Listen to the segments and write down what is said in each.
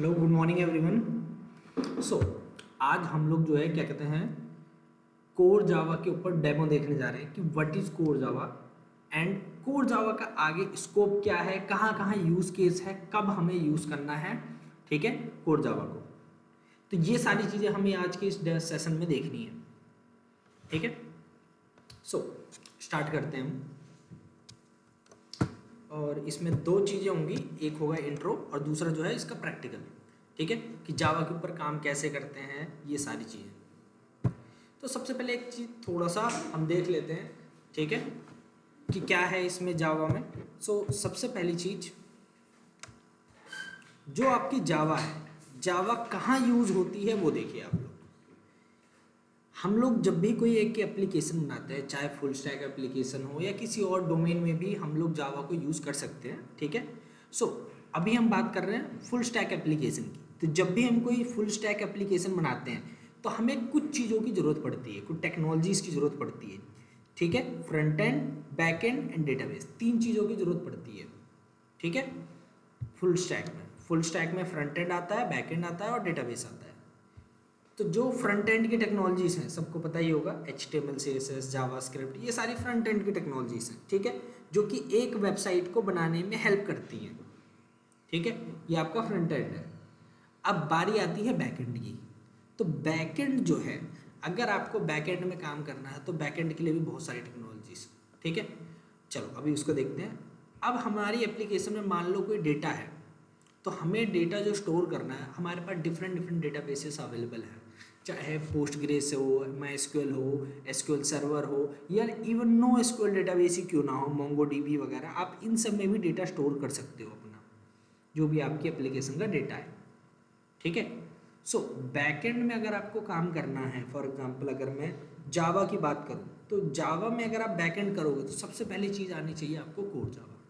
Hello, good morning everyone. So आज हम लोग जो है क्या कहते हैं, कोर जावा के ऊपर डेमो देखने जा रहे हैं कि what is core Java and core Java का आगे स्कोप क्या है, कहाँ कहाँ यूज केस है, कब हमें यूज करना है। ठीक है, कोर जावा को। तो ये सारी चीज़ें हमें आज के इस सेशन में देखनी है। ठीक है, सो स्टार्ट करते हैं हम। और इसमें दो चीज़ें होंगी, एक होगा इंट्रो और दूसरा जो है इसका प्रैक्टिकल। ठीक है, कि जावा के ऊपर काम कैसे करते हैं, ये सारी चीज़ें। तो सबसे पहले एक चीज़ थोड़ा सा हम देख लेते हैं। ठीक है, कि क्या है इसमें जावा में। सबसे पहली चीज़, जो आपकी जावा है, जावा कहाँ यूज़ होती है वो देखिए आप लोग। हम लोग जब भी कोई एक एप्लीकेशन बनाते हैं, चाहे फुल स्टैक एप्लीकेशन हो या किसी और डोमेन में भी हम लोग जावा को यूज़ कर सकते हैं। ठीक है, अभी हम बात कर रहे हैं फुल स्टैक एप्लीकेशन की। तो जब भी हम कोई फुल स्टैक एप्लीकेशन बनाते हैं तो हमें कुछ चीज़ों की ज़रूरत पड़ती है, कुछ टेक्नोलॉजीज़ की ज़रूरत पड़ती है। ठीक है, front end, back and and database, तीन चीज़ों की ज़रूरत पड़ती है। ठीक है, फुल स्टैक में फ्रंट एंड आता है, बैक एंड आता है और डेटाबेस आता है। तो जो फ्रंट एंड की टेक्नोलॉजीज हैं सबको पता ही होगा, HTML CSS जावास्क्रिप्ट, ये सारी फ्रंट एंड की टेक्नोलॉजीज हैं। ठीक है, जो कि एक वेबसाइट को बनाने में हेल्प करती हैं। ठीक है, ये आपका फ्रंट एंड है। अब बारी आती है बैक एंड की। तो बैक एंड जो है, अगर आपको बैक एंड में काम करना है तो बैक एंड के लिए भी बहुत सारी टेक्नोलॉजीज। ठीक है, चलो अभी उसको देखते हैं। अब हमारी एप्लीकेशन में मान लो कोई डेटा है, तो हमें डेटा जो स्टोर करना है, हमारे पास डिफरेंट डिफरेंट डेटाबेसेस अवेलेबल हैं। चाहे पोस्टग्रेस हो, MySQL हो, SQL सर्वर हो, या इवन नो SQL डेटाबेस ही क्यों ना हो, MongoDB वगैरह, आप इन सब में भी डेटा स्टोर कर सकते हो अपना, जो भी आपकी एप्लीकेशन का डेटा है। ठीक है, बैकएंड में अगर आपको काम करना है, फॉर एग्जांपल अगर मैं जावा की बात करूँ, तो जावा में अगर आप बैकएंड करोगे तो सबसे पहली चीज़ आनी चाहिए आपको कोर जावा।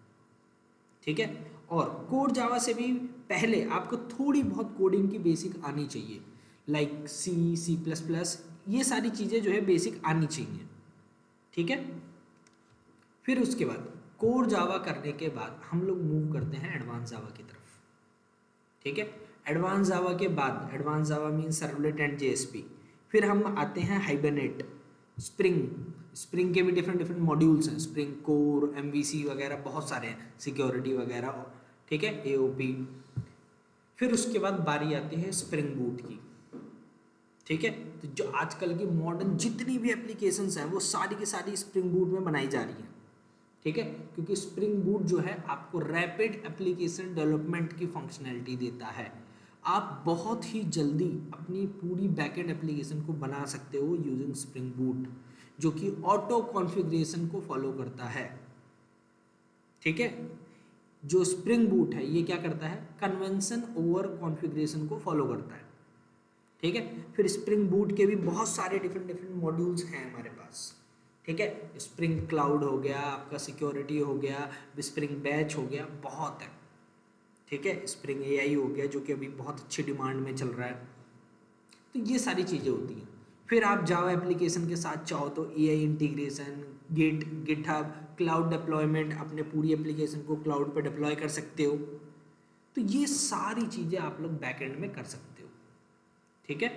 ठीक है, और कोर जावा से भी पहले आपको थोड़ी बहुत कोडिंग की बेसिक आनी चाहिए, लाइक C++, ये सारी चीज़ें जो है बेसिक आनी चाहिए। ठीक है, फिर उसके बाद कोर जावा करने के बाद हम लोग मूव करते हैं एडवांस जावा की तरफ। ठीक है, एडवांस जावा के बाद, advance Java mean servlet and JSP, फिर हम आते हैं हाइबरनेट, स्प्रिंग के भी डिफरेंट डिफरेंट मॉड्यूल्स हैं, स्प्रिंग कोर, MVC वगैरह बहुत सारे हैं, सिक्योरिटी वगैरह। ठीक है, AOP। फिर उसके बाद बारी आती है स्प्रिंग बूट की। ठीक है, तो जो आजकल की मॉडर्न जितनी भी एप्लीकेशंस हैं वो सारी की सारी स्प्रिंग बूट में बनाई जा रही हैं। ठीक है, क्योंकि स्प्रिंग बूट जो है आपको रैपिड एप्लीकेशन डेवलपमेंट की फंक्शनैलिटी देता है। आप बहुत ही जल्दी अपनी पूरी बैकएंड एप्लीकेशन को बना सकते हो यूजिंग स्प्रिंग बूट, जो कि ऑटो कॉन्फ़िगरेशन को फॉलो करता है। ठीक है, जो स्प्रिंग बूट है ये क्या करता है, कन्वेंशन ओवर कॉन्फ़िगरेशन को फॉलो करता है। ठीक है, फिर स्प्रिंग बूट के भी बहुत सारे डिफरेंट डिफरेंट मॉड्यूल्स हैं हमारे पास। ठीक है, स्प्रिंग क्लाउड हो गया, आपका सिक्योरिटी हो गया, स्प्रिंग बैच हो गया, बहुत है। ठीक है, स्प्रिंग AI हो गया, जो कि अभी बहुत अच्छी डिमांड में चल रहा है। तो ये सारी चीज़ें होती हैं। फिर आप जावा एप्लीकेशन के साथ चाहो तो AI integration, GitHub, cloud deployment, अपने पूरी एप्लीकेशन को क्लाउड पर डिप्लॉय कर सकते हो। तो ये सारी चीज़ें आप लोग बैकएंड में कर सकते हो। ठीक है,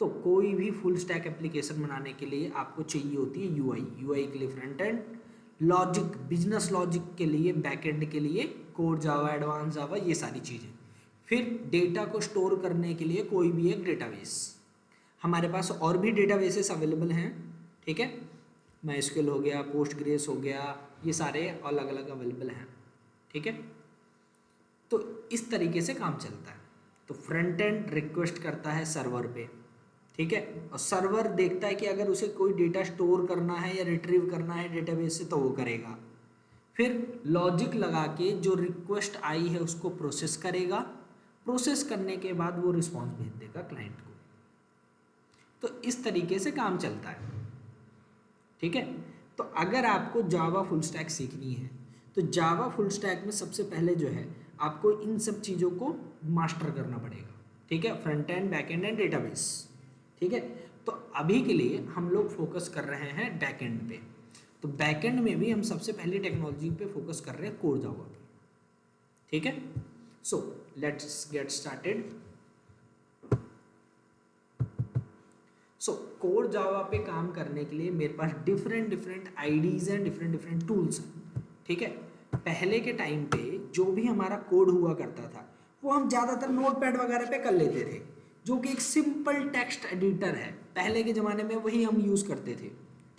तो कोई भी फुल स्टैक एप्लीकेशन बनाने के लिए आपको चाहिए होती है UI के लिए front end, logic, business logic के लिए बैक एंड के लिए कोर जावा, एडवांस जावा, ये सारी चीज़ें। फिर डेटा को स्टोर करने के लिए कोई भी एक डेटाबेस। हमारे पास और भी डेटाबेसेस अवेलेबल हैं। ठीक है, MySQL हो गया, पोस्टग्रेस हो गया, ये सारे अलग अलग अवेलेबल हैं। ठीक है, तो इस तरीके से काम चलता है। तो फ्रंट एंड रिक्वेस्ट करता है सर्वर पे। ठीक है, और सर्वर देखता है कि अगर उसे कोई डेटा स्टोर करना है या रिट्रीव करना है डेटाबेस से तो वो करेगा। फिर लॉजिक लगा के जो रिक्वेस्ट आई है उसको प्रोसेस करेगा, प्रोसेस करने के बाद वो रिस्पॉन्स भेज देगा क्लाइंट को। तो इस तरीके से काम चलता है। ठीक है, तो अगर आपको जावा फुल स्टैक सीखनी है तो जावा फुल स्टैक में सबसे पहले जो है आपको इन सब चीज़ों को मास्टर करना पड़ेगा। ठीक है, front end, back and and database. ठीक है, तो अभी के लिए हम लोग फोकस कर रहे हैं बैक एंड पे। तो बैक एंड में भी हम सबसे पहले टेक्नोलॉजी पे फोकस कर रहे हैं कोर जावा पे। ठीक है, let's get started. So core Java पे काम करने के लिए मेरे पास डिफरेंट डिफरेंट आईडीज हैं, डिफरेंट डिफरेंट टूल्स हैं, ठीक है। पहले के टाइम पे जो भी हमारा कोड हुआ करता था वो हम ज़्यादातर नोटपैड वगैरह पे कर लेते थे, जो कि एक सिंपल टेक्स्ट एडिटर है। पहले के ज़माने में वही हम यूज़ करते थे,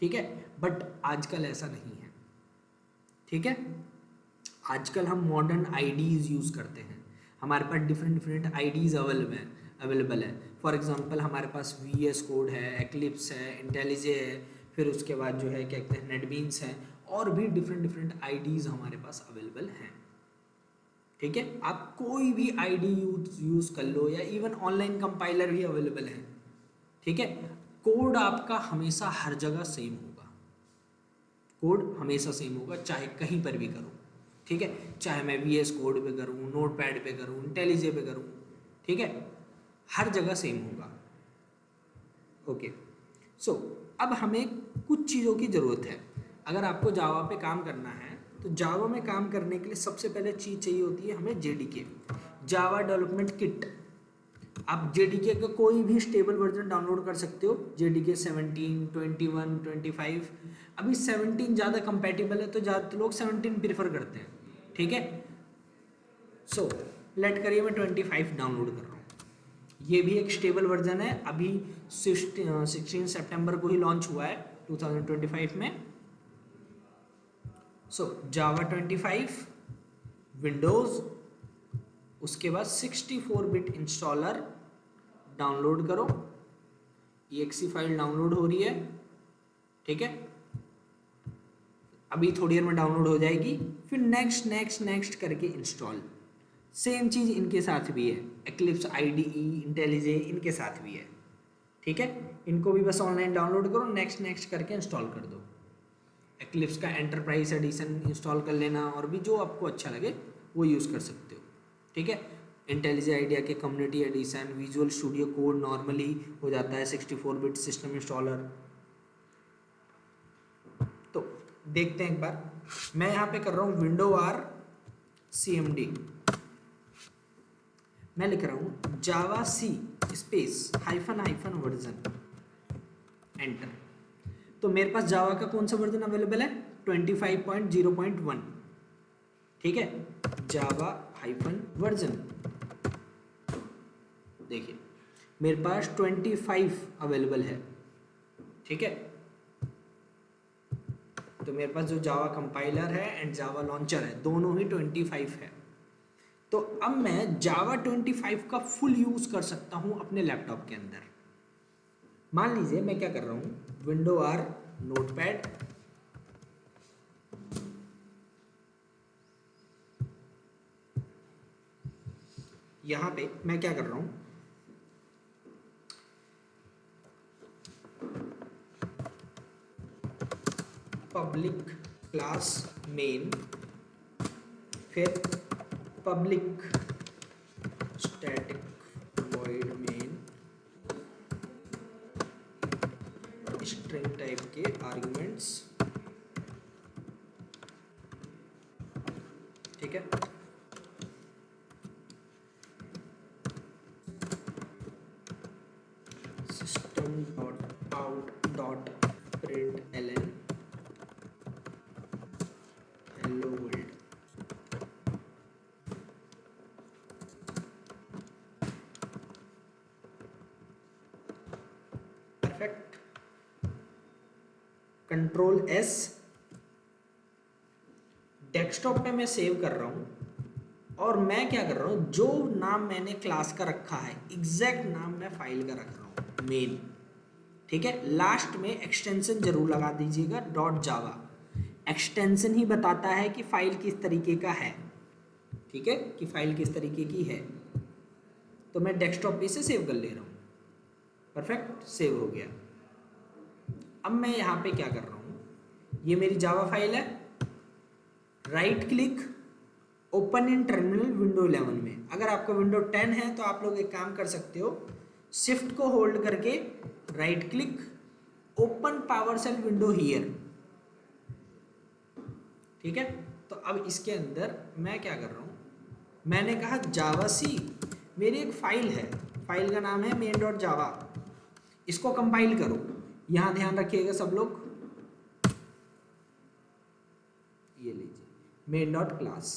ठीक है। बट आजकल ऐसा नहीं है, ठीक है। आजकल हम मॉडर्न आईडीज़ यूज़ करते हैं, हमारे पास डिफरेंट डिफरेंट आईडीज़ अवेलेबल है। फॉर एग्जांपल हमारे पास VS कोड है, एक्लिप्स है, इंटेलिजे है, फिर उसके बाद जो है क्या कहते हैं नेटबीन्स है, और भी डिफरेंट डिफरेंट आईडीज़ हमारे पास अवेलेबल हैं, ठीक है। आप कोई भी आईडी यूज़ कर लो, या इवन ऑनलाइन कंपाइलर भी अवेलेबल है, ठीक है। कोड आपका हमेशा हर जगह सेम होगा, कोड हमेशा सेम होगा, चाहे कहीं पर भी करो, ठीक है। चाहे मैं VS कोड पे करूँ, नोटपैड पे करूँ, इंटेलिजे पे करूँ, ठीक है, हर जगह सेम होगा। ओके, सो अब हमें कुछ चीज़ों की ज़रूरत है। अगर आपको जावा पे काम करना है तो जावा में काम करने के लिए सबसे पहले चीज़ चाहिए होती है हमें JDK, जावा डेवलपमेंट किट। आप JDK का कोई भी स्टेबल वर्जन डाउनलोड कर सकते हो, JDK 17, 21, 25। अभी 17 ज़्यादा कंपैटिबल है तो ज़्यादातर लोग 17 प्रीफर करते हैं, ठीक है। सो लेट करिए मैं 25 डाउनलोड कर रहा हूँ। ये भी एक स्टेबल वर्जन है, अभी 16 सितंबर को ही लॉन्च हुआ है 2025 में। सो जावा 25 विंडोज़, उसके बाद 64 बिट इंस्टॉलर डाउनलोड करो। exe फाइल डाउनलोड हो रही है, ठीक है, अभी थोड़ी देर में डाउनलोड हो जाएगी। फिर नेक्स्ट नेक्स्ट नेक्स्ट करके इंस्टॉल। सेम चीज़ इनके साथ भी है, एक्लिप्स IDE, इंटेलिजे इनके साथ भी है, ठीक है। इनको भी बस ऑनलाइन डाउनलोड करो, नेक्स्ट नेक्स्ट करके इंस्टॉल कर दो। एक्लिप्स का एंटरप्राइज एडिशन इंस्टॉल कर लेना, और भी जो आपको अच्छा लगे वो यूज़ कर सकते हो, ठीक है। इंटेलिजे आइडिया के community addition, visual studio code normally हो जाता है 64 बिट सिस्टम इंस्टॉलर। तो देखते हैं एक बार, मैं यहाँ पे कर रहा हूँ Windows R CMD, मैं लिख रहा हूँ जावा C space hyphen version, enter. तो मेरे पास जावा का कौन सा वर्जन अवेलेबल है, 25.0.1, ठीक है। जावा हाइफन वर्जन, देखिए मेरे पास 25 अवेलेबल है, ठीक है। तो मेरे पास जो जावा कंपाइलर है एंड जावा लॉन्चर है, दोनों ही 25 है। तो अब मैं जावा 25 का फुल यूज कर सकता हूं अपने लैपटॉप के अंदर। मान लीजिए मैं क्या कर रहा हूं, विंडोज R नोटपैड, यहां पे मैं क्या कर रहा हूं, पब्लिक क्लास मेन, फिर public static void main, string type के आर्गुमेंट्स, ठीक है। System dot out dot println hello world, perfect. Control S, desktop पे मैं सेव कर रहा हूं, और मैं क्या कर रहा हूं, जो नाम मैंने क्लास का रखा है एग्जैक्ट नाम मैं फाइल का रख रहा हूं, मेन, ठीक है। लास्ट में एक्सटेंशन जरूर लगा दीजिएगा .java, एक्सटेंशन ही बताता है कि फाइल किस तरीके का है, ठीक है, कि फाइल किस तरीके की है। तो मैं डेस्कटॉप पे से सेव कर ले रहा हूँ, परफेक्ट, सेव हो गया। अब मैं यहाँ पे क्या कर रहा हूँ, ये मेरी जावा फाइल है, right click open in terminal window 11 में। अगर आपका विंडो 10 है तो आप लोग एक काम कर सकते हो, शिफ्ट को होल्ड करके right click open PowerShell window here, ठीक है। तो अब इसके अंदर मैं क्या कर रहा हूँ, मैंने कहा जावा सी, मेरी एक फाइल है, फाइल का नाम है मेन डॉट जावा, इसको कंपाइल करो। यहां ध्यान रखिएगा सब लोग, ये लीजिए मेन डॉट क्लास।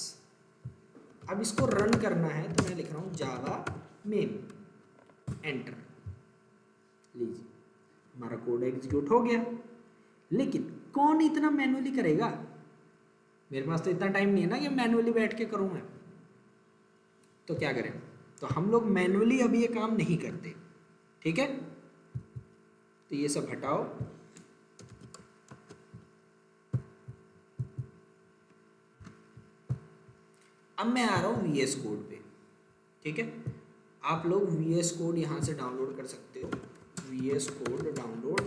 अब इसको रन करना है तो मैं लिख रहा हूं जावा मेन, एंटर। लीजिए हमारा कोड एग्जीक्यूट हो गया। लेकिन कौन इतना मैनुअली करेगा, मेरे पास तो इतना टाइम नहीं है ना कि मैनुअली बैठ के करूं मैं। तो क्या करें, तो हम लोग मैनुअली अभी ये काम नहीं करते, ठीक है। तो ये सब हटाओ, अब मैं आ रहा हूं VS कोड पे, ठीक है। आप लोग VS कोड यहां से डाउनलोड कर सकते हो, VS code download,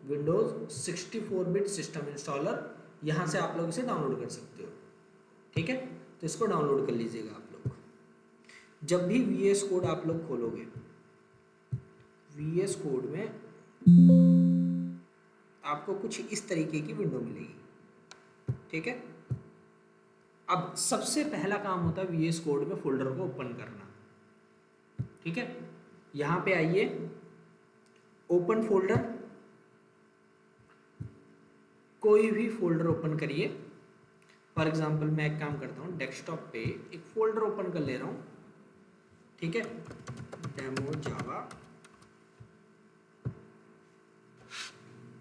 Windows 64 bit system installer, यहां से आप लोग इसे डाउनलोड कर सकते हो, ठीक है। तो इसको डाउनलोड कर लीजिएगा आप लोग। जब भी VS कोड आप लोग खोलोगे, VS कोड में आपको कुछ इस तरीके की विंडो मिलेगी, ठीक है। अब सबसे पहला काम होता है VS कोड में फोल्डर को ओपन करना, ठीक है। यहां पे आइए, ओपन फोल्डर, कोई भी फोल्डर ओपन करिए। फॉर एग्जांपल मैं एक काम करता हूँ, डेस्कटॉप पे एक फोल्डर ओपन कर ले रहा हूँ, ठीक है, डेमो जावा,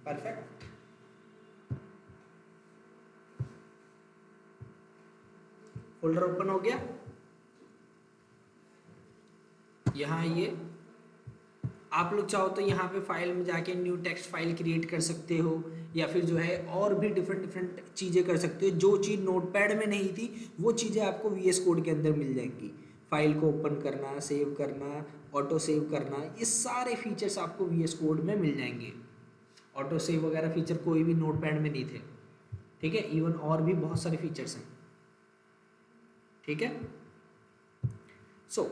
परफेक्ट। फोल्डर ओपन हो गया। यहाँ आइए, आप लोग चाहो तो यहाँ पे फाइल में जाके न्यू टेक्स्ट फाइल क्रिएट कर सकते हो, या फिर जो है और भी डिफरेंट चीज़ें कर सकते हो। जो चीज़ नोटपैड में नहीं थी वो चीज़ें आपको VS कोड के अंदर मिल जाएंगी। फाइल को ओपन करना, सेव करना, ऑटो सेव करना, ये सारे फीचर्स आपको VS कोड में मिल जाएंगे। ऑटो सेव वगैरह फीचर कोई भी नोटपैड में नहीं थे, ठीक है। इवन और भी बहुत सारे फीचर्स हैं, ठीक है। सो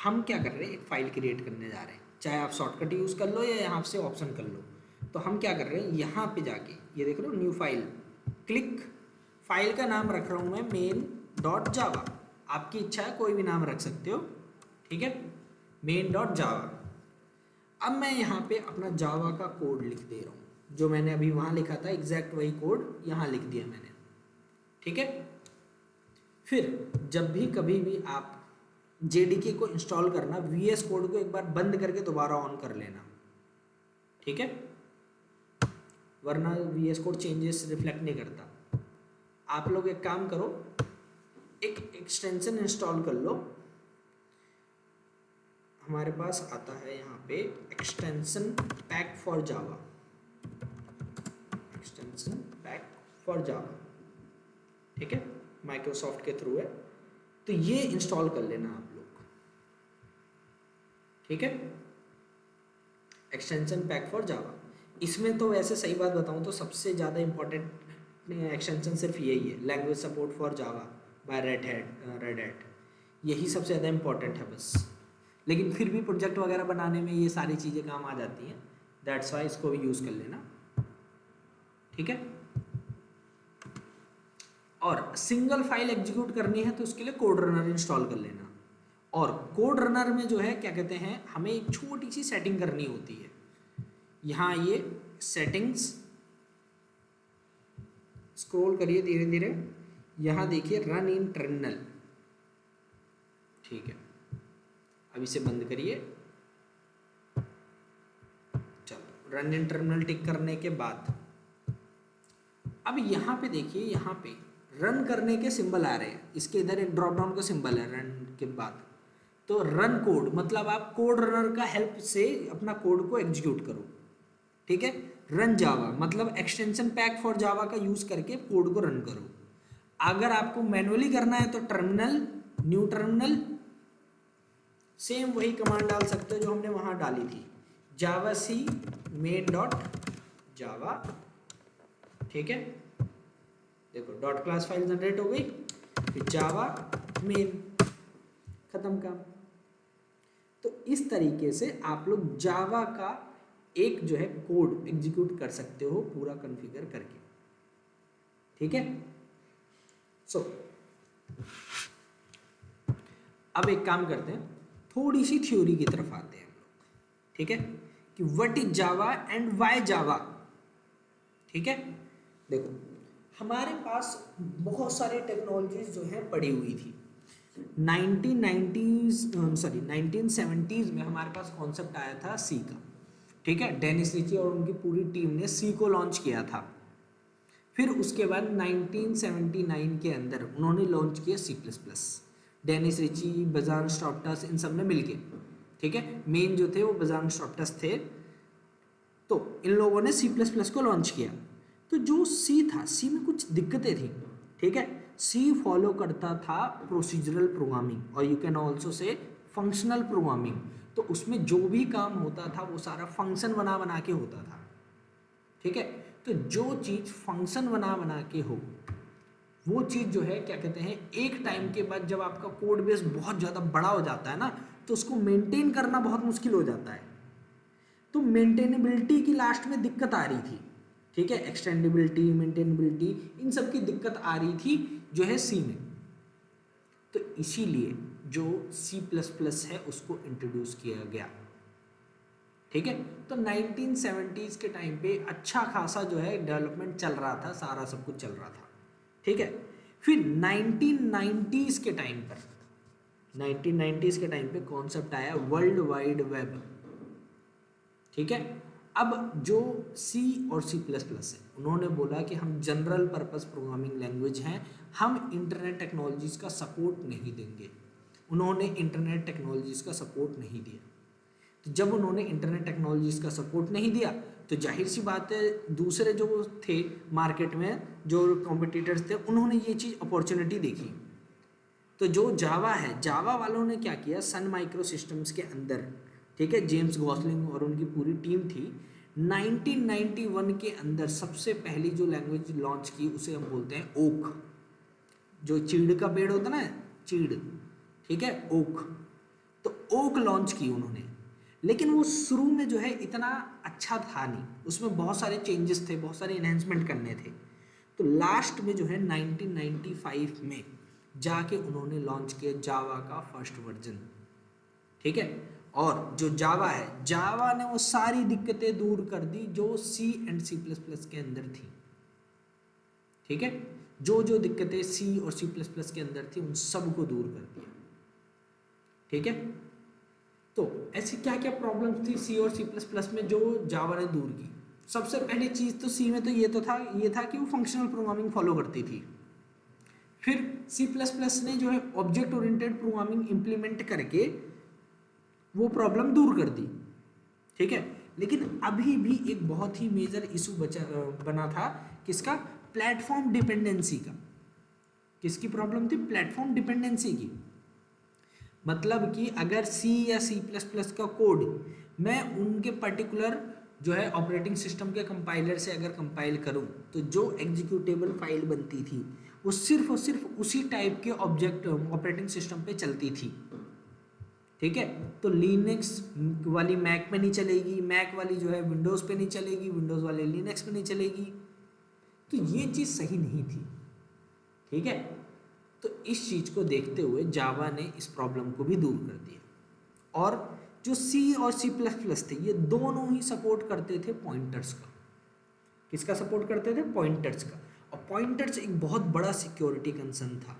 हम क्या कर रहे हैं, एक फाइल क्रिएट करने जा रहे हैं, चाहे आप शॉर्टकट यूज़ कर लो या यहाँ से ऑप्शन कर लो। तो हम क्या कर रहे हैं, यहाँ पे जाके ये देख रहे हो न्यू फाइल, क्लिक, फाइल का नाम रख रहा हूँ मैं मेन डॉट जावा, आपकी इच्छा है कोई भी नाम रख सकते हो, ठीक है, मेन डॉट जावा। अब मैं यहाँ पे अपना जावा का कोड लिख दे रहा हूँ, जो मैंने अभी वहाँ लिखा था एग्जैक्ट वही कोड यहाँ लिख दिया मैंने, ठीक है। फिर जब भी कभी भी आप JDK को इंस्टॉल करना, VS कोड को एक बार बंद करके दोबारा ऑन कर लेना, ठीक है, वरना VS कोड चेंजेस रिफ्लेक्ट नहीं करता। आप लोग एक काम करो, एक एक्सटेंशन इंस्टॉल कर लो। हमारे पास आता है यहाँ पे extension pack for Java, extension pack for Java, ठीक है, माइक्रोसॉफ्ट के थ्रू है। तो ये इंस्टॉल कर लेना आप लोग, ठीक है, एक्सटेंशन पैक फॉर जावा। इसमें तो वैसे सही बात बताऊं तो सबसे ज़्यादा इंपॉर्टेंट एक्सटेंशन सिर्फ यही है, language support for Java by Red Hat, यही सबसे ज़्यादा इंपॉर्टेंट है बस। लेकिन फिर भी प्रोजेक्ट वगैरह बनाने में ये सारी चीज़ें काम आ जाती हैं, दैट्स वाई इसको भी यूज़ कर लेना, ठीक है। और सिंगल फाइल एग्जीक्यूट करनी है तो उसके लिए कोड रनर इंस्टॉल कर लेना। और कोड रनर में जो है क्या कहते हैं, हमें एक छोटी सी सेटिंग करनी होती है। यहाँ ये सेटिंग्स, स्क्रॉल करिए धीरे धीरे, यहाँ देखिए रन इन टर्मिनल, ठीक है। अब इसे बंद करिए। चलो रन इन टर्मिनल टिक करने के बाद अब यहाँ पे देखिए, यहाँ पे रन करने के सिंबल आ रहे हैं, इसके इधर एक ड्रॉप डाउन का सिंबल है रन के बाद। तो रन कोड मतलब आप कोड रनर का हेल्प से अपना कोड को एग्जीक्यूट करो, ठीक है। रन जावा मतलब एक्सटेंशन पैक फॉर जावा का यूज करके कोड को रन करो। अगर आपको मैनुअली करना है तो टर्मिनल, न्यू टर्मिनल, सेम वही कमांड डाल सकते हो जो हमने वहां डाली थी, जावा सी मेन डॉट जावा, ठीक है। देखो डॉट क्लास फाइल जनरेट हो गई, फिर जावा मेन, खत्म काम। तो इस तरीके से आप लोग जावा का एक जो है कोड एग्जीक्यूट कर सकते हो पूरा कॉन्फ़िगर करके, ठीक है। सो अब एक काम करते हैं, थोड़ी सी थ्योरी की तरफ आते हैं हम लोग, ठीक है, कि what is Java and why Java, ठीक है। देखो हमारे पास बहुत सारी टेक्नोलॉजीज जो है पड़ी हुई थी। 1970s में हमारे पास कॉन्सेप्ट आया था सी का, ठीक है। डेनिस रिची और उनकी पूरी टीम ने सी को लॉन्च किया था। फिर उसके बाद 1979 के अंदर उन्होंने लॉन्च किया C++। डेनिस रिची, बजान स्टॉप्टस, इन सब ने मिलके, ठीक है, मेन जो थे वो बजान स्टॉप्टस थे, तो इन लोगों ने C++ को लॉन्च किया। तो जो सी था, सी में कुछ दिक्कतें थी, ठीक है। सी फॉलो करता था प्रोसीजरल प्रोग्रामिंग और you can also say functional programming. तो उसमें जो भी काम होता था वो सारा फंक्शन बना बना के होता था, ठीक है। तो जो चीज़ फंक्शन बना बना के हो, वो चीज़ जो है क्या कहते हैं, एक टाइम के बाद जब आपका कोड बेस बहुत ज़्यादा बड़ा हो जाता है ना, तो उसको मेंटेन करना बहुत मुश्किल हो जाता है। तो मेंटेनेबिलिटी की लास्ट में दिक्कत आ रही थी, ठीक है, एक्सटेंडेबिलिटी, मेंटेनेबिलिटी, इन सब की दिक्कत आ रही थी जो है सी में। तो इसीलिए जो C++ है उसको इंट्रोड्यूस किया गया, ठीक है। तो 1970s के टाइम पे अच्छा खासा जो है डेवलपमेंट चल रहा था, सारा सब कुछ चल रहा था, ठीक है। फिर 1990s के टाइम पर 1990s के टाइम पे कॉन्सेप्ट आया वर्ल्ड वाइड वेब, ठीक है। अब जो सी और C++ है, उन्होंने बोला कि हम जनरल पर्पस प्रोग्रामिंग लैंग्वेज हैं, हम इंटरनेट टेक्नोलॉजीज का सपोर्ट नहीं देंगे। उन्होंने इंटरनेट टेक्नोलॉजीज का सपोर्ट नहीं दिया। तो जब उन्होंने इंटरनेट टेक्नोलॉजीज का सपोर्ट नहीं दिया तो जाहिर सी बात है दूसरे जो थे मार्केट में, जो कॉम्पिटिटर्स थे, उन्होंने ये चीज़ अपॉर्चुनिटी देखी। तो जो जावा है, जावा वालों ने क्या किया, सन माइक्रो सिस्टम्स के अंदर, ठीक है, जेम्स गॉसलिंग और उनकी पूरी टीम थी, 1991 के अंदर सबसे पहली जो लैंग्वेज लॉन्च की उसे हम बोलते हैं ओक। जो चीड़ का पेड़ होता है ना, चीड़, ठीक है, ओक। तो ओक लॉन्च की उन्होंने, लेकिन वो शुरू में जो है इतना अच्छा था नहीं, उसमें बहुत सारे चेंजेस थे, बहुत सारे इन्हेंसमेंट करने थे। तो लास्ट में जो है 1995 में जाके उन्होंने लॉन्च किया जावा का फर्स्ट वर्जन, ठीक है। और जो जावा है, जावा ने वो सारी दिक्कतें दूर कर दी जो सी एंड C++ के अंदर थी, ठीक है। जो जो दिक्कतें सी और C++ के अंदर थी उन सब को दूर कर दिया, ठीक है। तो ऐसी क्या क्या प्रॉब्लम्स थी सी और C++ में जो जावा ने दूर की। सबसे पहली चीज़ तो सी में तो ये था कि वो फंक्शनल प्रोग्रामिंग फॉलो करती थी। फिर C++ ने जो है ऑब्जेक्ट ओरिएंटेड प्रोग्रामिंग इंप्लीमेंट करके वो प्रॉब्लम दूर कर दी, ठीक है। लेकिन अभी भी एक बहुत ही मेजर इशू बना था, किसका, प्लेटफॉर्म डिपेंडेंसी का। किसकी प्रॉब्लम थी, प्लेटफॉर्म डिपेंडेंसी की। मतलब कि अगर सी या C++ का कोड मैं उनके पर्टिकुलर जो है ऑपरेटिंग सिस्टम के कंपाइलर से अगर कंपाइल करूं, तो जो एग्जीक्यूटेबल फाइल बनती थी वो सिर्फ और सिर्फ उसी टाइप के ऑब्जेक्ट ऑपरेटिंग सिस्टम पे चलती थी, ठीक है। तो लिनक्स वाली मैक पे नहीं चलेगी, मैक वाली जो है विंडोज़ पे नहीं चलेगी, विंडोज़ वाली लिनक्स पे नहीं चलेगी। तो ये चीज़ सही नहीं थी, ठीक है। तो इस चीज़ को देखते हुए जावा ने इस प्रॉब्लम को भी दूर कर दिया। और जो सी और C++ थे, ये दोनों ही सपोर्ट करते थे पॉइंटर्स का। किसका सपोर्ट करते थे, पॉइंटर्स का। और पॉइंटर्स एक बहुत बड़ा सिक्योरिटी कंसर्न था,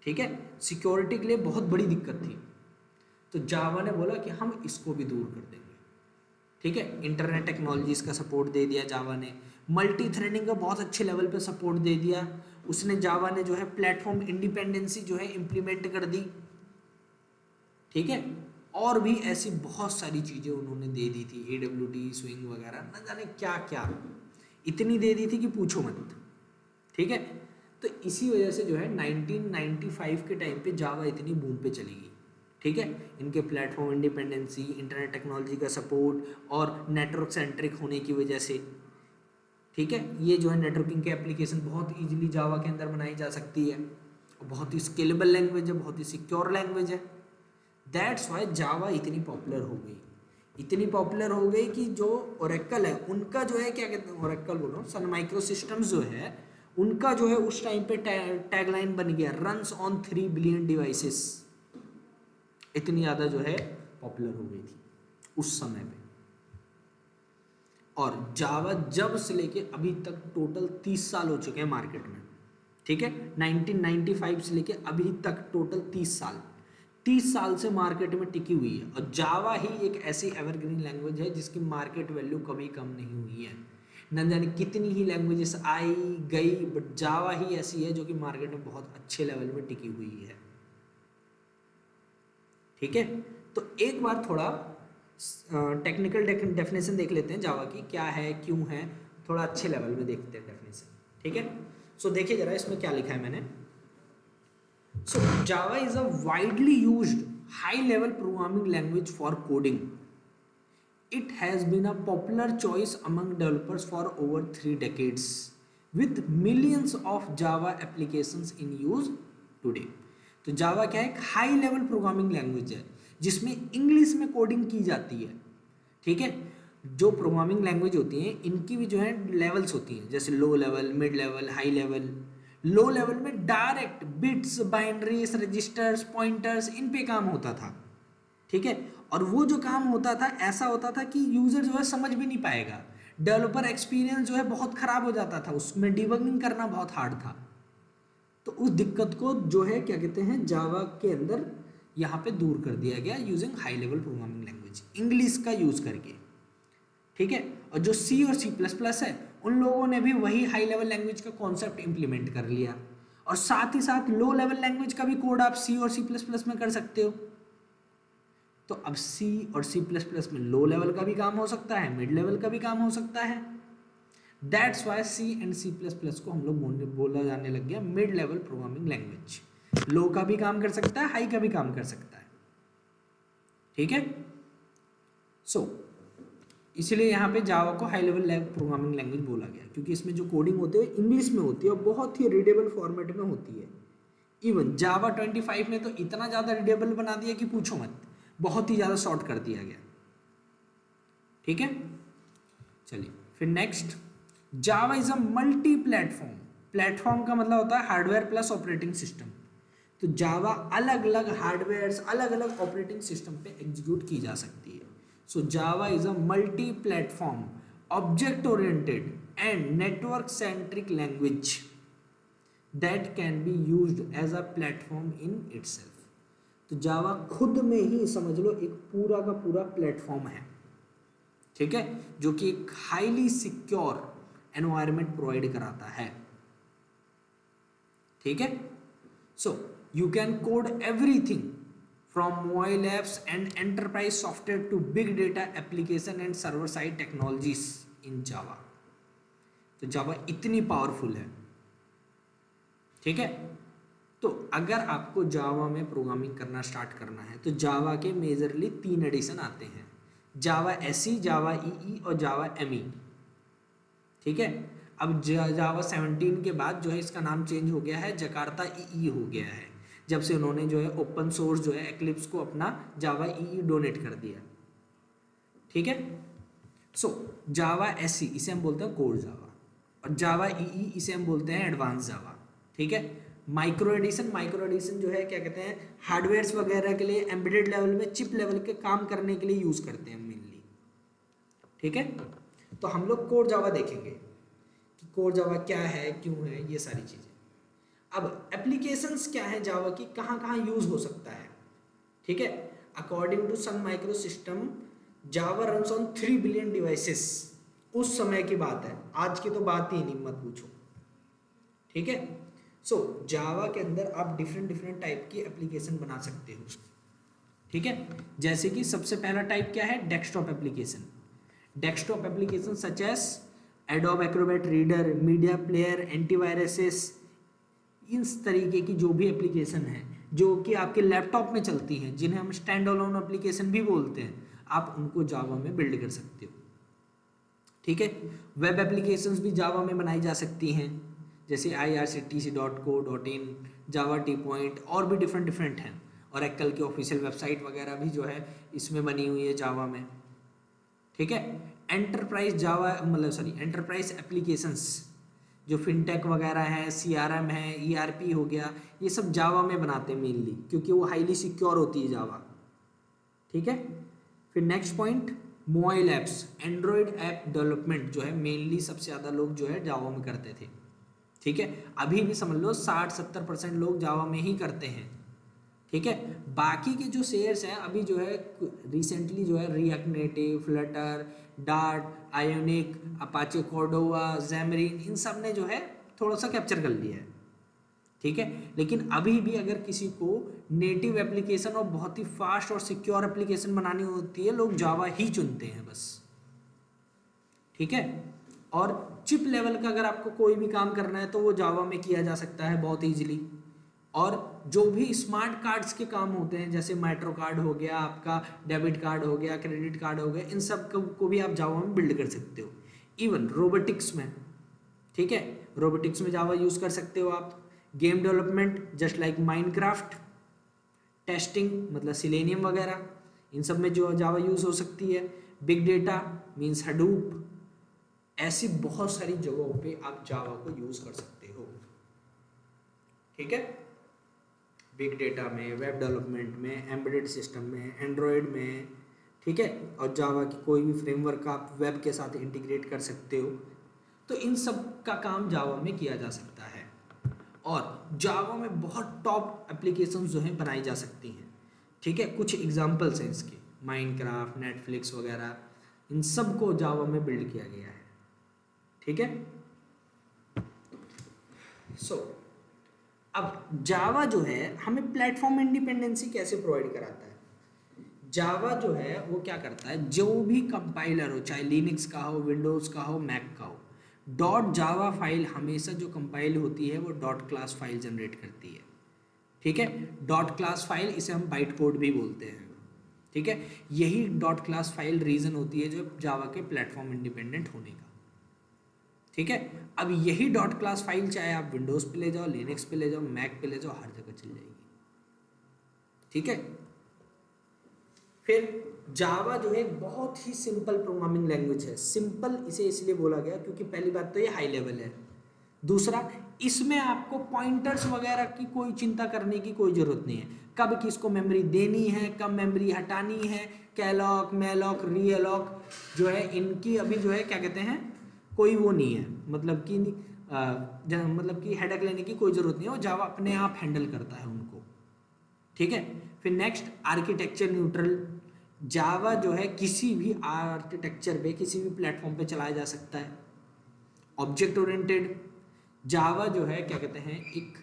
ठीक है, सिक्योरिटी के लिए बहुत बड़ी दिक्कत थी। तो जावा ने बोला कि हम इसको भी दूर कर देंगे, ठीक है। इंटरनेट टेक्नोलॉजीज का सपोर्ट दे दिया जावा ने, मल्टी थ्रेडिंग का बहुत अच्छे लेवल पे सपोर्ट दे दिया उसने। जावा ने जो है प्लेटफॉर्म इंडिपेंडेंसी जो है इम्प्लीमेंट कर दी, ठीक है। और भी ऐसी बहुत सारी चीज़ें उन्होंने दे दी थी, AWT, स्विंग वगैरह, न जाने क्या क्या इतनी दे दी थी कि पूछो मत, ठीक है। तो इसी वजह से जो है 1995 के टाइम पे जावा इतनी बूम पे चली गई, ठीक है। इनके प्लेटफॉर्म इंडिपेंडेंसी, इंटरनेट टेक्नोलॉजी का सपोर्ट और नेटवर्क सेंट्रिक होने की वजह से, ठीक है। ये जो है नेटवर्किंग के एप्लीकेशन बहुत इजीली जावा के अंदर बनाई जा सकती है, और बहुत ही स्केलेबल लैंग्वेज है, बहुत ही सिक्योर लैंग्वेज है। दैट्स वाई जावा इतनी पॉपुलर हो गई। इतनी पॉपुलर हो गई कि जो ओरेकल है उनका जो है, क्या कहते हैं, ओरेकल बोल रहा हूँ, सन माइक्रो सिस्टम्स जो है उनका जो है उस टाइम पे टैगलाइन बन गया, रन्स ऑन 3 बिलियन डिवाइसेस। इतनी ज़्यादा जो है पॉपुलर हो गई थी उस समय पे। और जावा जब से लेके अभी तक टोटल 30 साल हो चुके हैं मार्केट में, ठीक है, 1995 से लेके अभी तक टोटल 30 साल से मार्केट में टिकी हुई है। और जावा ही एक ऐसी एवरग्रीन लैंग्वेज है जिसकी मार्केट वैल्यू कभी कम नहीं हुई है। न जाने कितनी ही लैंग्वेजेस आई गई, बट जावा ही ऐसी है जो कि मार्केट में बहुत अच्छे लेवल में टिकी हुई है। ठीक है, तो एक बार थोड़ा टेक्निकल डेफिनेशन देख लेते हैं जावा की, क्या है क्यों है, थोड़ा अच्छे लेवल में देखते हैं डेफिनेशन। ठीक है, सो देखिए जरा इसमें क्या लिखा है मैंने। So Java is a widely used high level programming language for coding. It has been a popular choice among developers for over 3 decades with millions of Java applications in use today। तो जावा क्या है, एक high level programming language है जिसमें English में coding की जाती है। ठीक है, जो प्रोग्रामिंग लैंग्वेज होती हैं इनकी भी जो है लेवल्स होती हैं, जैसे low level, mid level, high level. Low level में direct bits, binaries, registers, pointers, इन पे काम होता था। ठीक है, और वो जो काम होता था ऐसा होता था कि यूजर जो है समझ भी नहीं पाएगा, डेवलपर एक्सपीरियंस जो है बहुत खराब हो जाता था, उसमें डिबगिंग करना बहुत हार्ड था। तो उस दिक्कत को जो है क्या कहते हैं, जावा के अंदर यहाँ पे दूर कर दिया गया using high level programming language, English का यूज करके। ठीक है, और जो सी और C++ है उन लोगों ने भी वही हाई लेवल लैंग्वेज का कॉन्सेप्ट इंप्लीमेंट कर लिया, और साथ ही साथ लो लेवल लैंग्वेज का भी कोड आप सी और C++ में कर सकते हो। तो अब C और C++ में लो लेवल का भी काम हो सकता है, मिड लेवल का भी काम हो सकता है। That's why C and C++ को हम लोग बोला जाने लग गया मिड लेवल प्रोग्रामिंग लैंग्वेज। लो का भी काम कर सकता है, हाई का भी काम कर सकता है। ठीक है, सो इसलिए यहाँ पे जावा को हाई लेवल प्रोग्रामिंग लैंग्वेज बोला गया, क्योंकि इसमें जो कोडिंग होती है इंग्लिश में होती है और बहुत ही रीडेबल फॉर्मेट में होती है। इवन जावा 25 ने तो इतना ज़्यादा रीडेबल बना दिया कि पूछो मत, बहुत ही ज़्यादा शॉर्ट कर दिया गया। ठीक है, चलिए फिर next, Java is a multi platform. Platform का मतलब होता है हार्डवेयर प्लस ऑपरेटिंग सिस्टम। तो जावा अलग अलग हार्डवेयर, अलग अलग ऑपरेटिंग सिस्टम पे एग्जीक्यूट की जा सकती है। So Java is a multi platform, object oriented and network centric language that can be used as a platform in itself. तो जावा खुद में ही समझ लो एक पूरा का पूरा प्लेटफॉर्म है। ठीक है, जो कि एक हाईली सिक्योर एनवायरनमेंट प्रोवाइड कराता है। ठीक है, so you can code everything from mobile apps and enterprise software to big data application and server side technologies in Java. तो जावा इतनी पावरफुल है। ठीक है, तो अगर आपको जावा में प्रोग्रामिंग करना स्टार्ट करना है तो जावा के मेजरली 3 एडिशन आते हैं, जावा SE, जावा EE और जावा ME। ठीक है, अब जावा 17 के बाद जो है इसका नाम चेंज हो गया है, जकार्ता EE हो गया है, जब से उन्होंने जो है ओपन सोर्स जो है एक्लिप्स को अपना जावा EE डोनेट कर दिया। ठीक है, सो जावा SE इसे हम बोलते हैं कोर जावा, और जावा EE इसे हम बोलते हैं एडवांस जावा। ठीक है, माइक्रो एडिशन जो है क्या कहते हैं, हार्डवेयर्स वगैरह के लिए एम्बेडेड लेवल में चिप लेवल के काम करने के लिए यूज करते हैं मेनली। ठीक है, तो हम लोग कोर जावा देखेंगे कि कोर जावा क्या है, क्यों है, ये सारी चीजें। अब एप्लीकेशंस क्या है जावा की, कहाँ कहाँ यूज हो सकता है। ठीक है, according to Sun Micro System Java runs on 3 billion devices. उस समय की बात है, आज की तो बात ही नहीं, मत पूछो। ठीक है, सो जावा के अंदर आप डिफरेंट टाइप की एप्लीकेशन बना सकते हो। ठीक है, जैसे कि सबसे पहला टाइप क्या है, desktop application. Desktop application such as Adobe Acrobat Reader, media player, antiviruses, इस तरीके की जो भी एप्लीकेशन है जो कि आपके लैपटॉप में चलती हैं, जिन्हें हम स्टैंड अलोन एप्लीकेशन भी बोलते हैं, आप उनको जावा में बिल्ड कर सकते हो। ठीक है, वेब एप्लीकेशंस भी जावा में बनाई जा सकती हैं, जैसे irctc.co.in, जावा टी पॉइंट, और भी डिफरेंट हैं। और एक्कल की ऑफिशियल वेबसाइट वगैरह भी जो है इसमें बनी हुई है जावा में। ठीक है। एंटरप्राइज जावा मतलब सॉरी एंटरप्राइज एप्लीकेशंस जो फिनटेक वगैरह है, सीआरएम है, ईआरपी हो गया, ये सब जावा में बनाते हैं मेनली, क्योंकि वो हाईली सिक्योर होती है जावा। ठीक है। फिर next point, mobile apps, Android app development जो है मेनली सबसे ज़्यादा लोग जो है जावा में करते थे। ठीक है, अभी भी समझ लो 60-70% लोग जावा में ही करते हैं। ठीक है, बाकी के जो शेयर्स हैं अभी जो है रिसेंटली जो है React Native, Flutter, Dart, Ionic, Apache Cordova, Xamarin, इन सब ने जो है थोड़ा सा कैप्चर कर लिया है। ठीक है, लेकिन अभी भी अगर किसी को नेटिव एप्लीकेशन और बहुत ही फास्ट और सिक्योर एप्लीकेशन बनानी होती है, लोग जावा ही चुनते हैं बस। ठीक है, और चिप लेवल का अगर आपको कोई भी काम करना है तो वो जावा में किया जा सकता है बहुत ईजिली। और जो भी स्मार्ट कार्ड्स के काम होते हैं, जैसे माइट्रो कार्ड हो गया, आपका डेबिट कार्ड हो गया, क्रेडिट कार्ड हो गया, इन सब को भी आप जावा में बिल्ड कर सकते हो। इवन रोबोटिक्स में, ठीक है, रोबोटिक्स में जावा यूज़ कर सकते हो आप। Game development just like Minecraft, testing मतलब सिलेनियम वगैरह, इन सब में जो जावा यूज़ हो सकती है। बिग डेटा मीन्स हडूप, ऐसी बहुत सारी जगहों पे आप जावा को यूज़ कर सकते हो। ठीक है, बिग डेटा में, वेब डेवलपमेंट में, एम्बेडेड सिस्टम में, एंड्रॉयड में। ठीक है, और जावा की कोई भी फ्रेमवर्क आप वेब के साथ इंटीग्रेट कर सकते हो। तो इन सब का काम जावा में किया जा सकता है। और जावा में बहुत टॉप एप्लीकेशन जो हैं बनाई जा सकती हैं। ठीक है, कुछ एग्जांपल्स हैं इसके, माइनक्राफ्ट, नेटफ्लिक्स वगैरह, इन सब को जावा में बिल्ड किया गया है। ठीक है, अब जावा जो है हमें प्लेटफॉर्म इंडिपेंडेंसी कैसे प्रोवाइड कराता है। जावा जो है वो क्या करता है, जो भी कंपाइलर हो, चाहे लिनक्स का हो, विंडोज़ का हो, मैक का हो, डॉट जावा फाइल हमेशा जो कंपाइल होती है वो डॉट क्लास फाइल जनरेट करती है। ठीक है, डॉट क्लास फाइल, इसे हम बाइट कोड भी बोलते हैं। ठीक है, यही डॉट क्लास फाइल रीज़न होती है जो जावा के प्लेटफॉर्म इंडिपेंडेंट होने का। ठीक है, अब यही डॉट क्लास फाइल चाहे आप विंडोज़ पे ले जाओ, लिनक्स पे ले जाओ, मैक पे ले जाओ, हर जगह चल जाएगी। ठीक है, फिर जावा जो है बहुत ही सिंपल प्रोग्रामिंग लैंग्वेज है। सिंपल इसे इसलिए बोला गया क्योंकि पहली बात तो ये हाई लेवल है, दूसरा इसमें आपको पॉइंटर्स वगैरह की कोई चिंता करने की कोई ज़रूरत नहीं है। कब किसको मेमोरी देनी है, कब मेमोरी हटानी है, कैलॉक, मेलॉक, रीअलॉक जो है इनकी अभी जो है क्या कहते हैं, कोई वो नहीं है, मतलब कि हेडेक लेने की कोई ज़रूरत नहीं है, वो जावा अपने आप हैंडल करता है उनको। ठीक है, फिर नेक्स्ट आर्किटेक्चर न्यूट्रल। जावा जो है किसी भी आर्किटेक्चर पे, किसी भी प्लेटफॉर्म पे चलाया जा सकता है। ऑब्जेक्ट ओरिएंटेड, जावा जो है क्या कहते हैं, एक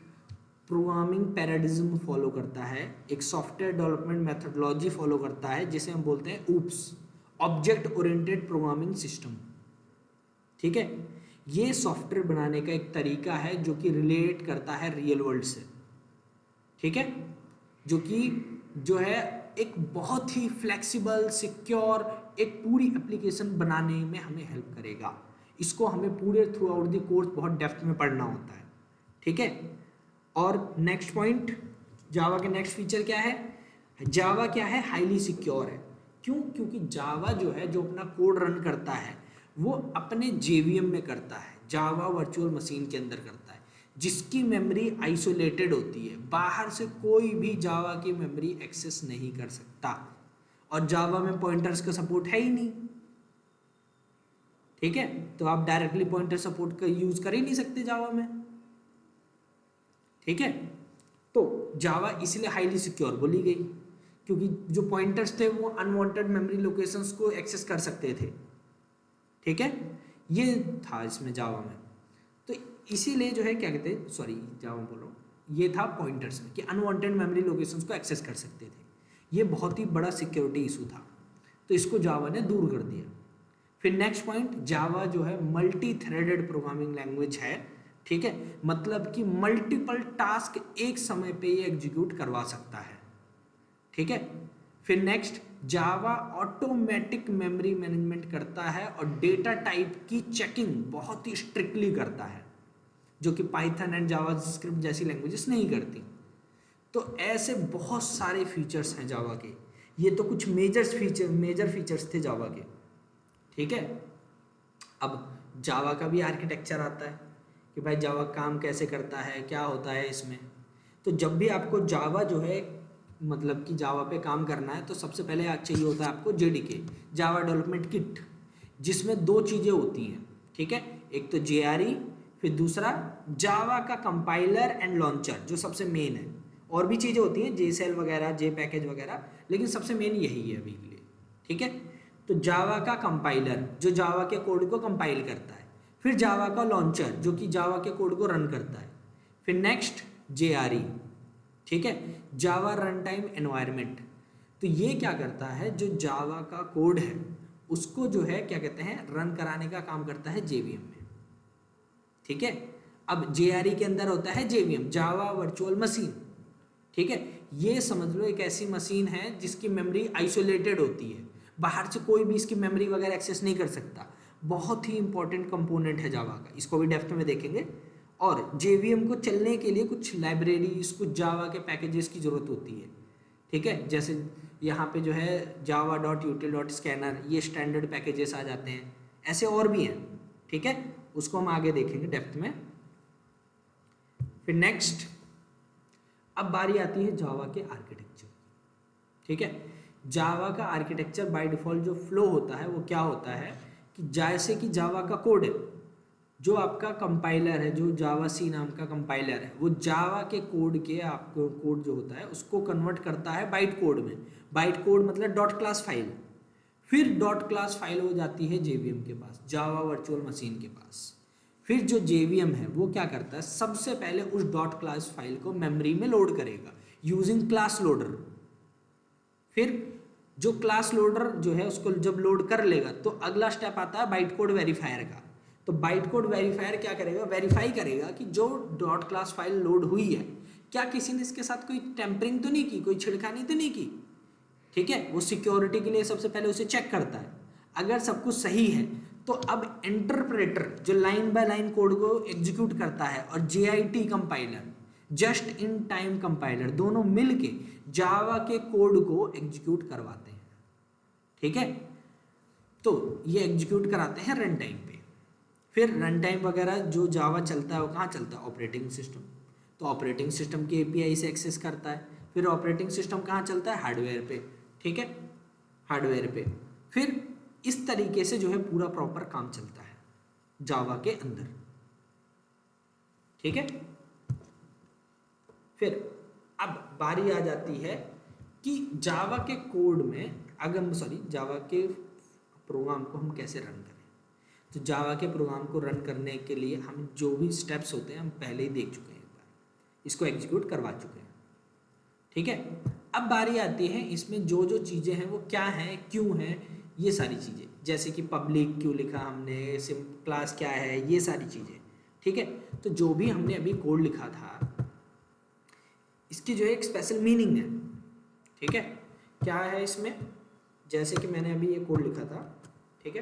प्रोग्रामिंग पैराडिज्म फॉलो करता है, एक सॉफ्टवेयर डेवलपमेंट मेथोडोलॉजी फॉलो करता है जिसे हम बोलते हैं oops, object oriented programming system. ठीक है, ये सॉफ्टवेयर बनाने का एक तरीका है जो कि रिलेट करता है रियल वर्ल्ड से। ठीक है, जो है एक बहुत ही फ्लेक्सिबल, सिक्योर एक पूरी एप्लीकेशन बनाने में हमें हेल्प करेगा। इसको हमें पूरे थ्रू आउट द कोर्स बहुत डेप्थ में पढ़ना होता है। ठीक है, और नेक्स्ट पॉइंट, जावा के नेक्स्ट फीचर क्या है, जावा क्या है, हाईली सिक्योर है। क्यों? क्योंकि जावा जो है जो अपना कोड रन करता है वो अपने जेवीएम में करता है, जावा वर्चुअल मशीन के अंदर करता है, जिसकी मेमोरी आइसोलेटेड होती है, बाहर से कोई भी जावा की मेमोरी एक्सेस नहीं कर सकता। और जावा में पॉइंटर्स का सपोर्ट है ही नहीं। ठीक है, तो आप डायरेक्टली पॉइंटर सपोर्ट का यूज कर ही नहीं सकते जावा में। ठीक है, तो जावा इसलिए हाईली सिक्योर बोली गई क्योंकि जो पॉइंटर्स थे वो अनवांटेड मेमोरी लोकेशंस को एक्सेस कर सकते थे। ठीक है, ये था इसमें जावा में। तो इसीलिए जो है क्या कहते हैं, सॉरी जावा बोल रहा हूँ, ये था पॉइंटर्स में कि अनवांटेड मेमोरी लोकेशंस को एक्सेस कर सकते थे। ये बहुत ही बड़ा सिक्योरिटी इशू था, तो इसको जावा ने दूर कर दिया। फिर नेक्स्ट पॉइंट, जावा जो है मल्टी थ्रेडेड प्रोग्रामिंग लैंग्वेज है। ठीक है, मतलब कि मल्टीपल टास्क एक समय पे ये एग्जीक्यूट करवा सकता है। ठीक है, फिर नेक्स्ट, जावा ऑटोमेटिक मेमोरी मैनेजमेंट करता है और डेटा टाइप की चेकिंग बहुत ही स्ट्रिक्टली करता है, जो कि पाइथन एंड जावास्क्रिप्ट जैसी लैंग्वेजेस नहीं करती। तो ऐसे बहुत सारे फीचर्स हैं जावा के। ये तो कुछ मेजर फीचर्स थे जावा के। ठीक है। अब जावा का भी आर्किटेक्चर आता है कि भाई जावा काम कैसे करता है, क्या होता है इसमें। तो जब भी आपको जावा जो है मतलब कि जावा पे काम करना है तो सबसे पहले चाहिए होता है आपको जेडीके, जावा डेवलपमेंट किट, जिसमें दो चीज़ें होती हैं, ठीक है। एक तो जेआरई, फिर दूसरा जावा का कंपाइलर एंड लॉन्चर जो सबसे मेन है। और भी चीज़ें होती हैं जेसेल वगैरह, जे पैकेज वगैरह, लेकिन सबसे मेन यही है अभी के लिए, ठीक है। तो जावा का कंपाइलर जो जावा के कोड को कंपाइल करता है, फिर जावा का लॉन्चर जो कि जावा के कोड को रन करता है, फिर नेक्स्ट जेआरई, ठीक है, जावा रन टाइम एनवायरनमेंट। तो ये क्या करता है, जो जावा का कोड है उसको जो है क्या कहते हैं रन कराने का काम करता है जेवीएम में, ठीक है। अब जेआरई के अंदर होता है जेवीएम, जावा वर्चुअल मशीन, ठीक है। ये समझ लो एक ऐसी मशीन है जिसकी मेमोरी आइसोलेटेड होती है, बाहर से कोई भी इसकी मेमोरी वगैरह एक्सेस नहीं कर सकता। बहुत ही इंपॉर्टेंट कंपोनेंट है जावा का, इसको भी डेप्थ में देखेंगे। और जेवीएम को चलने के लिए कुछ लाइब्रेरीज, कुछ जावा के पैकेजेस की ज़रूरत होती है, ठीक है। जैसे यहाँ पे जो है java.util.scanner, ये स्टैंडर्ड पैकेजेस आ जाते हैं, ऐसे और भी हैं, ठीक है। उसको हम आगे देखेंगे डेप्थ में। फिर नेक्स्ट अब बारी आती है जावा के आर्किटेक्चर, ठीक है। जावा का आर्किटेक्चर बाय डिफ़ॉल्ट जो फ्लो होता है वो क्या होता है कि जैसे कि जावा का कोड है, जो आपका कंपाइलर है, जो जावा सी नाम का कंपाइलर है, वो जावा के कोड के आपको कोड जो होता है उसको कन्वर्ट करता है बाइट कोड में। बाइट कोड मतलब डॉट क्लास फाइल, फिर डॉट क्लास फाइल हो जाती है जेवीएम के पास, जावा वर्चुअल मशीन के पास। फिर जो जेवीएम है वो क्या करता है, सबसे पहले उस डॉट क्लास फाइल को मेमोरी में लोड करेगा यूजिंग क्लास लोडर। फिर जो क्लास लोडर जो है उसको जब लोड कर लेगा तो अगला स्टेप आता है बाइट कोड वेरीफायर का। तो बाइट कोड वेरीफायर क्या करेगा, वेरीफाई करेगा कि जो डॉट क्लास फाइल लोड हुई है क्या किसी ने इसके साथ कोई टेम्परिंग तो नहीं की, कोई छिड़खानी तो नहीं की, ठीक है। वो सिक्योरिटी के लिए सबसे पहले उसे चेक करता है। अगर सब कुछ सही है तो अब इंटरप्रेटर जो लाइन बाय लाइन कोड को एग्जीक्यूट करता है और JIT compiler, just in time compiler, दोनों मिलके जावा के कोड को एग्जीक्यूट करवाते हैं, ठीक है। तो ये एग्जीक्यूट कराते हैं रन टाइम पे। फिर रन टाइम वगैरह जो जावा चलता है वो कहाँ चलता है, ऑपरेटिंग सिस्टम। तो ऑपरेटिंग सिस्टम के एपीआई से एक्सेस करता है। फिर ऑपरेटिंग सिस्टम कहाँ चलता है, हार्डवेयर पे, ठीक है, हार्डवेयर पे। फिर इस तरीके से जो है पूरा प्रॉपर काम चलता है जावा के अंदर, ठीक है। फिर अब बारी आ जाती है कि जावा के कोड में अगर जावा के प्रोग्राम को हम कैसे रन करें। तो जावा के प्रोग्राम को रन करने के लिए हम जो भी स्टेप्स होते हैं हम पहले ही देख चुके हैं, एक बार इसको एग्जीक्यूट करवा चुके हैं, ठीक है। अब बारी आती है इसमें जो जो चीज़ें हैं वो क्या हैं, क्यों हैं, ये सारी चीज़ें, जैसे कि पब्लिक क्यों लिखा हमने, सिम क्लास क्या है, ये सारी चीज़ें, ठीक है। तो जो भी हमने अभी कोड लिखा था इसकी जो है एक स्पेशल मीनिंग है, ठीक है। क्या है इसमें, जैसे कि मैंने अभी ये कोड लिखा था, ठीक है,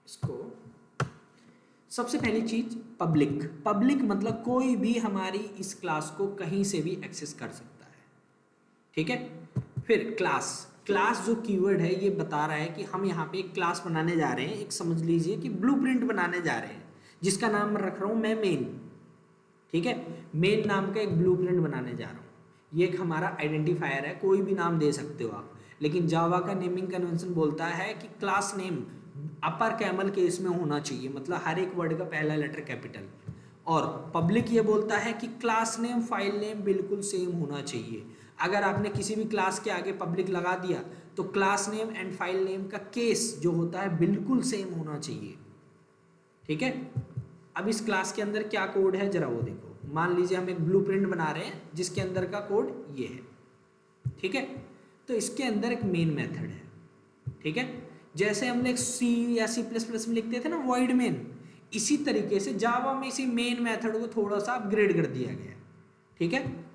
इसको सबसे पहली चीज पब्लिक। पब्लिक मतलब कोई भी हमारी इस क्लास को कहीं से भी एक्सेस कर सकता है, ठीक है। फिर क्लास, क्लास जो कीवर्ड है ये बता रहा है कि हम यहाँ पे एक क्लास बनाने जा रहे हैं, एक समझ लीजिए कि ब्लूप्रिंट बनाने जा रहे हैं जिसका नाम रख रहा हूँ मैं मेन, ठीक है। मेन नाम का एक ब्लूप्रिंट बनाने जा रहा हूँ, ये एक हमारा आइडेंटिफायर है, कोई भी नाम दे सकते हो आप, लेकिन जावा का नेमिंग कन्वेंशन बोलता है कि क्लास नेम अपर कैमल केस में होना चाहिए, मतलब हर एक वर्ड का पहला लेटर कैपिटल। और पब्लिक ये बोलता है कि क्लास नेम फाइल नेम बिल्कुल सेम होना चाहिए। अगर आपने किसी भी क्लास के आगे पब्लिक लगा दिया तो class name and file name का केस जो होता है बिल्कुल सेम होना चाहिए, ठीक है। अब इस क्लास के अंदर क्या कोड है जरा वो देखो। मान लीजिए हम एक ब्लूप्रिंट बना रहे हैं जिसके अंदर का कोड ये है, ठीक है। तो इसके अंदर एक मेन मेथड है, ठीक है। जैसे हमने सी या C++ में लिखते थे ना वॉइड मेन, इसी तरीके से जावा में इसी मेन मेथड को थोड़ा सा अपग्रेड कर दिया गया है, ठीक है।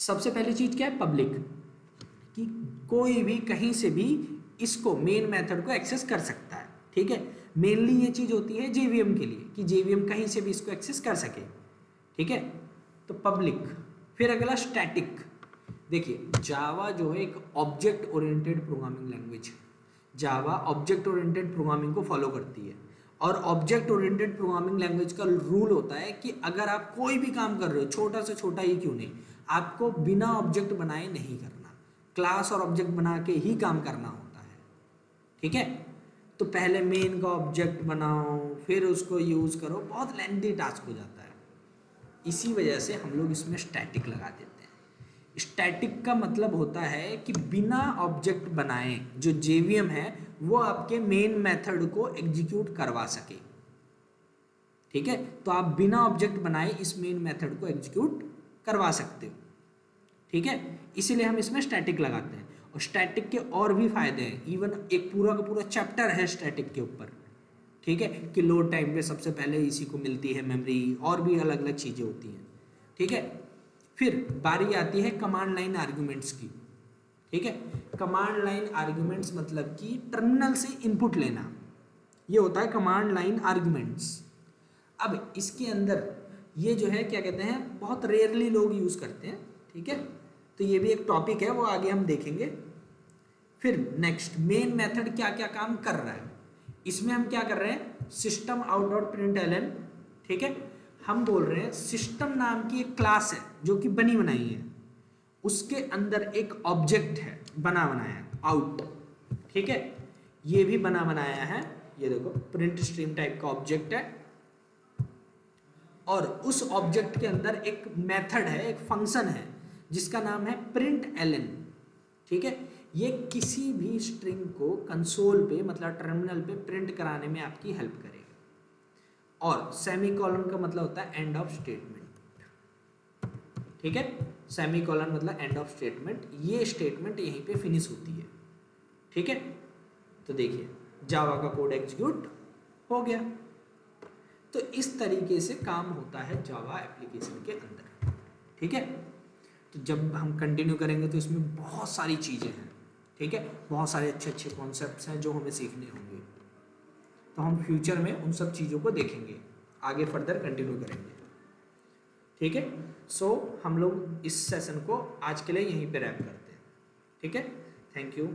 सबसे पहली चीज क्या है, पब्लिक, कि कोई भी कहीं से भी इसको मेन मेथड को एक्सेस कर सकता है, ठीक है। मेनली ये चीज होती है जेवीएम के लिए कि जेवीएम कहीं से भी इसको एक्सेस कर सके, ठीक है। तो पब्लिक, फिर अगला स्टैटिक। देखिए जावा जो है एक ऑब्जेक्ट ओरिएंटेड प्रोग्रामिंग लैंग्वेज है। जावा ऑब्जेक्ट ओरिएंटेड प्रोग्रामिंग को फॉलो करती है, और ऑब्जेक्ट ओरिएंटेड प्रोग्रामिंग लैंग्वेज का रूल होता है कि अगर आप कोई भी काम कर रहे हो, छोटा से छोटा ही क्यों नहीं, आपको बिना ऑब्जेक्ट बनाए नहीं करना, क्लास और ऑब्जेक्ट बना के ही काम करना होता है। ठीक है, तो पहले मेन का ऑब्जेक्ट बनाओ, फिर उसको यूज़ करो, बहुत लेंथी टास्क हो जाता है। इसी वजह से हम लोग इसमें स्टैटिक लगा देते हैं। स्टैटिक का मतलब होता है कि बिना ऑब्जेक्ट बनाए जो जेवीएम है वो आपके मेन मेथड को एग्जीक्यूट करवा सके। ठीक है, तो आप बिना ऑब्जेक्ट बनाए इस मेन मेथड को एग्जीक्यूट करवा सकते हो। ठीक है, इसीलिए हम इसमें स्टैटिक लगाते हैं। और स्टैटिक के और भी फायदे हैं, इवन एक पूरा का पूरा चैप्टर है स्टैटिक के ऊपर। ठीक है, कि लोड टाइम पे सबसे पहले इसी को मिलती है मेमोरी, और भी अलग अलग चीज़ें होती हैं। ठीक है, फिर बारी आती है कमांड लाइन आर्ग्यूमेंट्स की। ठीक है, कमांड लाइन आर्ग्यूमेंट्स मतलब कि टर्मिनल से इनपुट लेना, ये होता है कमांड लाइन आर्ग्यूमेंट्स। अब इसके अंदर ये जो है क्या कहते हैं, बहुत रेयरली लोग यूज़ करते हैं। ठीक है, तो ये भी एक टॉपिक है, वो आगे हम देखेंगे। फिर नेक्स्ट, मेन मेथड क्या क्या काम कर रहा है। इसमें हम क्या कर रहे हैं, system out dot println. ठीक है, हम बोल रहे हैं सिस्टम नाम की एक क्लास है जो कि बनी बनाई है, उसके अंदर एक ऑब्जेक्ट है बना बनाया आउट। ठीक है, ये भी बना बनाया है, ये देखो प्रिंट स्ट्रीम टाइप का ऑब्जेक्ट है, और उस ऑब्जेक्ट के अंदर एक मेथड है, एक फंक्शन है जिसका नाम है प्रिंट एलन। ठीक है, ये किसी भी स्ट्रिंग को कंसोल पे मतलब टर्मिनल पे प्रिंट कराने में आपकी हेल्प करेगा। और सेमीकोलन का मतलब होता है एंड ऑफ स्टेटमेंट। ठीक है, सेमीकोलन मतलब एंड ऑफ स्टेटमेंट, ये स्टेटमेंट यहीं पे फिनिश होती है। ठीक है, तो देखिए जावा का कोड एग्जीक्यूट हो गया। तो इस तरीके से काम होता है जावा एप्लीकेशन के अंदर। ठीक है, तो जब हम कंटिन्यू करेंगे तो इसमें बहुत सारी चीज़ें हैं। ठीक है, बहुत सारे अच्छे अच्छे कॉन्सेप्ट्स हैं जो हमें सीखने होंगे, तो हम फ्यूचर में उन सब चीज़ों को देखेंगे, आगे फर्दर कंटिन्यू करेंगे। ठीक है, सो हम लोग इस सेशन को आज के लिए यहीं पे रैप करते हैं। ठीक है, थैंक यू।